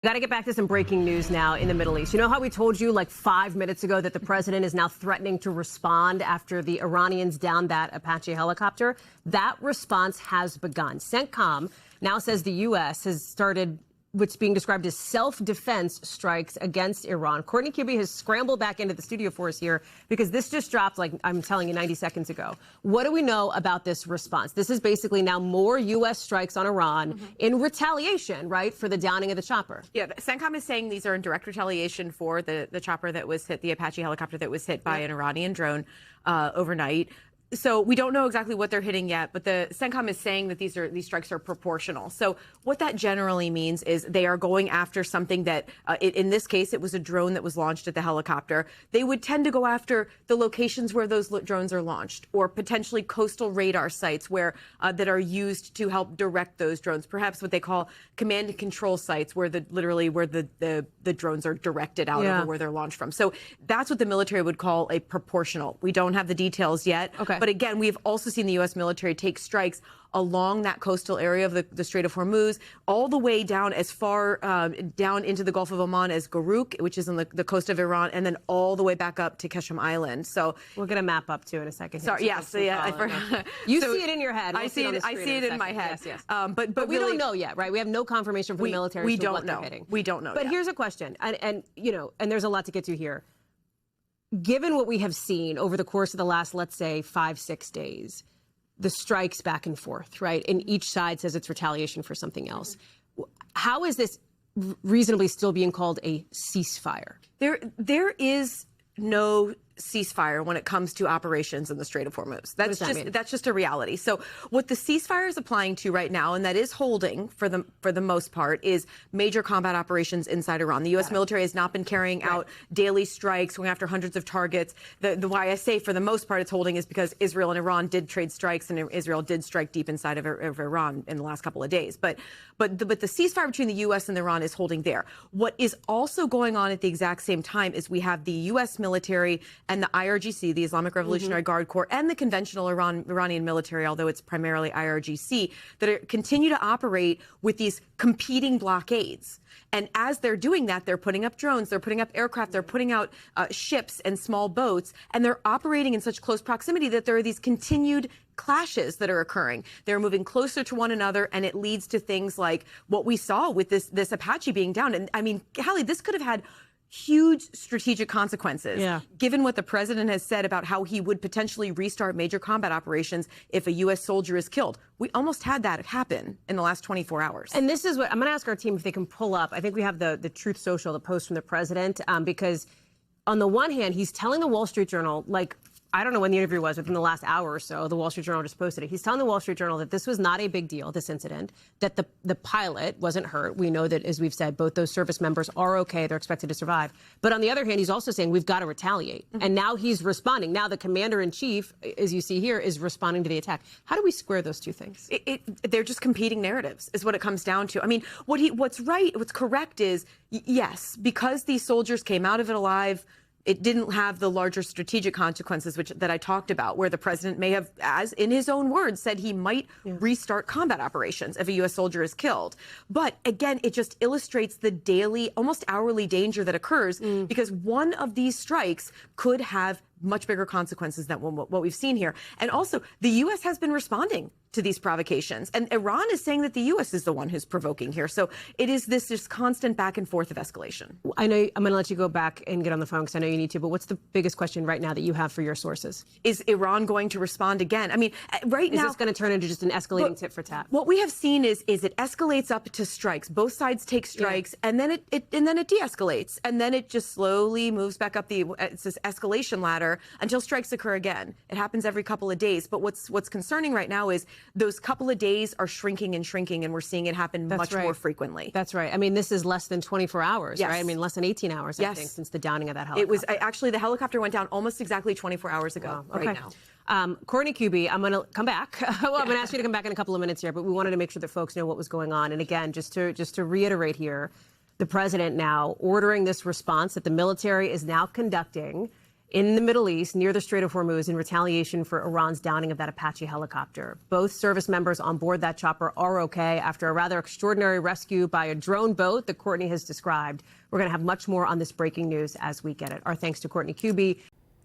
Got to get back to some breaking news now in the Middle East. You know how we told you like 5 minutes ago that the president is now threatening to respond after the Iranians downed that Apache helicopter? That response has begun. CENTCOM now says the U.S. has started what's being described as self-defense strikes against Iran. Courtney Kube has scrambled back into the studio for us here because this just dropped, like I'm telling you, 90 seconds ago. What do we know about this response? This is basically now more U.S. strikes on Iran in retaliation, right, for the downing of the chopper. Yeah, CENTCOM is saying these are in direct retaliation for the chopper that was hit, the Apache helicopter that was hit by an Iranian drone overnight. So we don't know exactly what they're hitting yet, but the CENTCOM is saying that these strikes are proportional. So what that generally means is they are going after something that, in this case, it was a drone that was launched at the helicopter. They would tend to go after the locations where those drones are launched, or potentially coastal radar sites where that are used to help direct those drones. Perhaps what they call command and control sites, where literally where the drones are directed out of, or where they're launched from. So that's what the military would call a proportional. We don't have the details yet. Okay. But again, we've also seen the U.S. military take strikes along that coastal area of the Strait of Hormuz, all the way down as far down into the Gulf of Oman as Garuk, which is on the coast of Iran, and then all the way back up to Qashm Island. So we're going to map up too in a second. Sorry, yes, yeah, I forgot. You see it in your head. I see it in my head. Yes. But we don't know yet, right? We have no confirmation from the military. We as to don't what know. They're hitting. We don't know. But yet. Here's a question, and you know, and there's a lot to get to here. Given what we have seen over the course of the last, let's say, 5-6 days, the strikes back and forth, right? And each side says it's retaliation for something else. How is this reasonably still being called a ceasefire? There is no ceasefire when it comes to operations in the Strait of Hormuz. That's just a reality. So what the ceasefire is applying to right now, and that is holding for the most part, is major combat operations inside Iran. The U.S. military has not been carrying out daily strikes, going after hundreds of targets. The why I say for the most part it's holding is because Israel and Iran did trade strikes, and Israel did strike deep inside of Iran in the last couple of days. But the ceasefire between the U.S. and Iran is holding there. What is also going on at the exact same time is we have the U.S. military and the IRGC, the Islamic Revolutionary Guard Corps, and the conventional Iranian military, although it's primarily IRGC, that continue to operate with these competing blockades. And as they're doing that, they're putting up drones, they're putting up aircraft, they're putting out ships and small boats, and they're operating in such close proximity that there are these continued clashes that are occurring. They're moving closer to one another, and it leads to things like what we saw with this Apache being down. And I mean, Hallie, this could have had huge strategic consequences, given what the president has said about how he would potentially restart major combat operations if a U.S. soldier is killed. We almost had that happen in the last 24 hours. And this is what I'm going to ask our team if they can pull up. I think we have the Truth Social, the post from the president, because on the one hand, he's telling the Wall Street Journal, like, I don't know when the interview was, within the last hour or so, the Wall Street Journal just posted it. He's telling the Wall Street Journal that this was not a big deal, this incident, that the pilot wasn't hurt. We know that, as we've said, both those service members are okay. They're expected to survive. But on the other hand, he's also saying we've got to retaliate. And now he's responding. Now the commander-in-chief, as you see here, is responding to the attack. How do we square those two things? They're just competing narratives is what it comes down to. I mean, what's correct is, yes, because these soldiers came out of it alive, it didn't have the larger strategic consequences that I talked about, where the president may have, as in his own words, said he might restart combat operations if a U.S. soldier is killed. But again, it just illustrates the daily, almost hourly danger that occurs because one of these strikes could have much bigger consequences than what we've seen here. And also, the U.S. has been responding to these provocations. And Iran is saying that the U.S. is the one who's provoking here. So it is this just constant back and forth of escalation. I know I'm going to let you go back and get on the phone because I know you need to, but what's the biggest question right now that you have for your sources? Is Iran going to respond again? I mean, right now— Is this going to turn into just an escalating tit for tat? What we have seen is it escalates up to strikes. Both sides take strikes, and then it de-escalates. And then it just slowly moves back up it's this escalation ladder until strikes occur again. It happens every couple of days. But what's concerning right now is those couple of days are shrinking, and we're seeing it happen much more frequently. That's right. I mean, this is less than 24 hours, right? I mean, less than 18 hours, I think, since the downing of that helicopter. It was actually, the helicopter went down almost exactly 24 hours ago right now. Courtney Kube, I'm going to come back. Well, I'm going to ask you to come back in a couple of minutes here, but we wanted to make sure that folks know what was going on. And again, just to reiterate here, the president now ordering this response that the military is now conducting in the Middle East near the Strait of Hormuz in retaliation for Iran's downing of that Apache helicopter. Both service members on board that chopper are okay after a rather extraordinary rescue by a drone boat that Courtney has described. We're going to have much more on this breaking news as we get it. Our thanks to Courtney Kuby.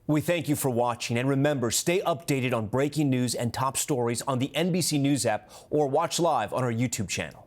We thank you for watching, and remember, stay updated on breaking news and top stories on the NBC News app or watch live on our YouTube channel.